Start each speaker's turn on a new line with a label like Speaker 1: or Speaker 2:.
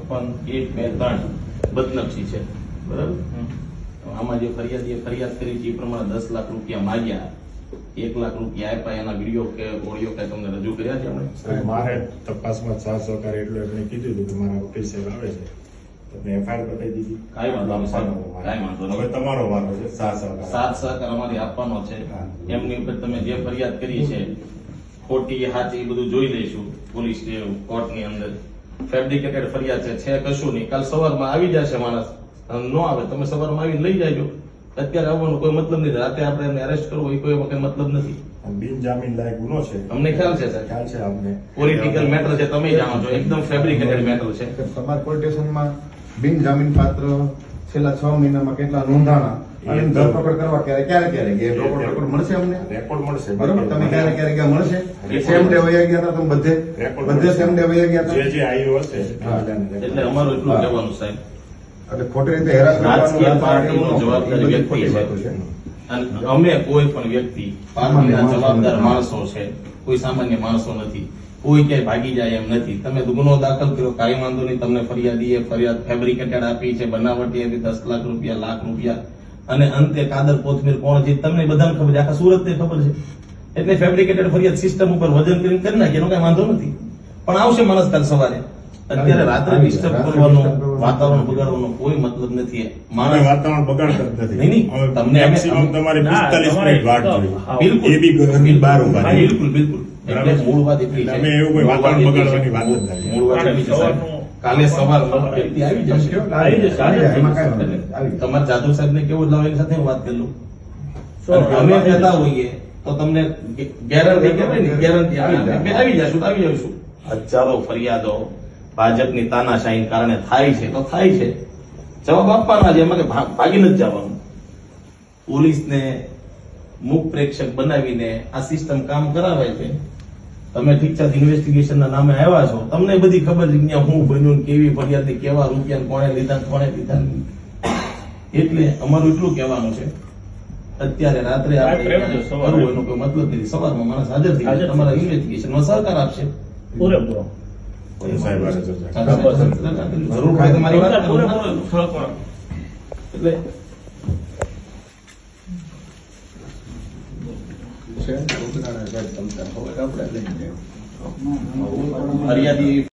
Speaker 1: 56, 1, 2, 3 બદનક્ષી છે, બરાબર. આમાં જે ફરિયાદ કરી છે એ પ્રમાણે 10 લાખ રૂપિયા માંગ્યા, 1 લાખ રૂપિયા આપ્યા, એના વિડીયો કે ઓડિયો કઈ તમને રજૂ કર્યા છે આપણે?
Speaker 2: મારે તપાસમાં સાથ સહકાર એટલે એમણે કીધું હતું કે મારા વકીલ સાહેબ આવે છે, તમે એફઆઈઆર બતાવી દીધી.
Speaker 1: કાંઈ વાંધો નહીં સાહેબ, કાંઈ વાંધો નહીં.
Speaker 2: હવે તમારો વારો છે. સાથ
Speaker 1: સહકાર અમારી આપવાનો છે. એમની ઉપર તમે જે ફરિયાદ કરી છે ખોટી સાચી એ બધું જોઈ લઈશું પોલીસ કોર્ટની અંદર. ફેબ્રિકેટેડ ફરિયાદ છે કશું નહીં. કાલ સવારમાં આવી જશે માણસ, ન આવે તમે સવારમાં આવીને લઈ જાયજો. અત્યારે આવવાનો કોઈ મતલબ નથી. રાતે આપણે એમને અરેસ્ટ કરવો એ કોઈ વખત મતલબ નથી.
Speaker 2: બિનજામીન લાયક ગુનો છે.
Speaker 1: અમને ખ્યાલ છે સાહેબ,
Speaker 2: ખ્યાલ છે અમને.
Speaker 1: પોલિટિકલ મેટર છે, તમે જાણો છો, એકદમ ફેબ્રિકેટેડ મેટર છે.
Speaker 3: સમાજ પોલીસ સ્ટેશનમાં બિનજામીન પાત્ર છેલ્લા 6 મહિનામાં કેટલા નોંધાણા અને ધરપકડ કરવા ક્યારે રેકોર્ડ મળશે અમને?
Speaker 2: રેકોર્ડ મળશે.
Speaker 3: બરોબર, તમે ક્યારે મળશે? સેમ ડે વયા ગયા હતા તમે બધે સેમ ડે વયા ગયા હતા.
Speaker 2: જે આવ્યું હશે.
Speaker 1: એટલે અમારું એટલું કહેવાનું સાહેબ,
Speaker 3: એટલે ખોટી રીતે હેરાસ
Speaker 1: રાજકીય પાર્ટીનો જવાબદાર વ્યક્તિ છે અને અમે કોઈ પણ વ્યક્તિ પાર્ટીના જવાબદાર માણસો છે, કોઈ સામાન્ય માણસો નથી. કોઈ ક્યાંય ભાગી જાય એમ નથી. તમે ગુનો દાખલ કર્યો, કાંઈ વાંધો નહીં. તમને ફરિયાદીએ ફરિયાદ ફેબ્રિકેટેડ આપી છે, બનાવટી આપી, 10 લાખ રૂપિયા, લાખ રૂપિયા, અને અંતે કાદર કોથમીર કોણ છે તમને બધાને ખબર છે, આખા સુરતને ખબર છે. એટલે ફેબ્રિકેટેડ ફરિયાદ સિસ્ટમ ઉપર વજન કરીને કરી નાખીએ, એનો કઈ વાંધો નથી. પણ આવશે માણસ કાલ સવારે. અત્યારે રાત્રે ડિસ્ટર્બ કરવાનો, વાતાવરણ બગાડવાનો કોઈ મતલબ નથી.
Speaker 2: માણસ વાતાવરણ બગાડતા જ નથી.
Speaker 1: તમને
Speaker 2: મેક્સિમમ તમારે 45 મિનિટ વાટ જોઈ.
Speaker 1: બિલકુલ
Speaker 2: એ બી ઘરની બહાર ઉભા છે.
Speaker 1: બિલકુલ. એટલે મૂળ વાત એટલી છે,
Speaker 2: તમે એવું કોઈ વાતાવરણ બગાડવાની વાત જ નથી.
Speaker 1: મૂળ વાત એટલી છે સાહેબ, કાલે સવારમાં વ્યક્તિ આવી જશે. તમારા જાદવ સાહેબ ને કેવું લાવો એની સાથે હું વાત કરી લઉં. અમે કહેતા હોઈએ તો તમને ગેરંટી કહેવાય ને, ગેરંટી આવી જશું. હજારો ફરિયાદો ભાજપની તાનાશાહીને કારણે થાય છે તો થાય છે, જવાબ આપવાના છે, એમાં કે ભાગી નથી જવાનું. પોલીસને મુખ પ્રેક્ષક બનાવીને આ સિસ્ટમ કામ કરાવે છે. તમે ઠીક છે ઇન્વેસ્ટિગેશનના નામે આવ્યા છો, તમને બધી ખબર છે કે હું બન્યું, કેવી ફરિયાદ, કેવા રૂપિયા કોણે લીધા. એટલે અમારું એટલું કહેવાનું છે, અત્યારે રાત્રે આપણે કરવું એનો કોઈ મતલબ નથી. સવારમાં માણસ હાજર થઈ જાય, તમારા ઇન્વેસ્ટિગેશનમાં સહકાર આપશે પૂરેપૂરો. જરૂર હોય તમારી વાત એટલે ફરિયાદી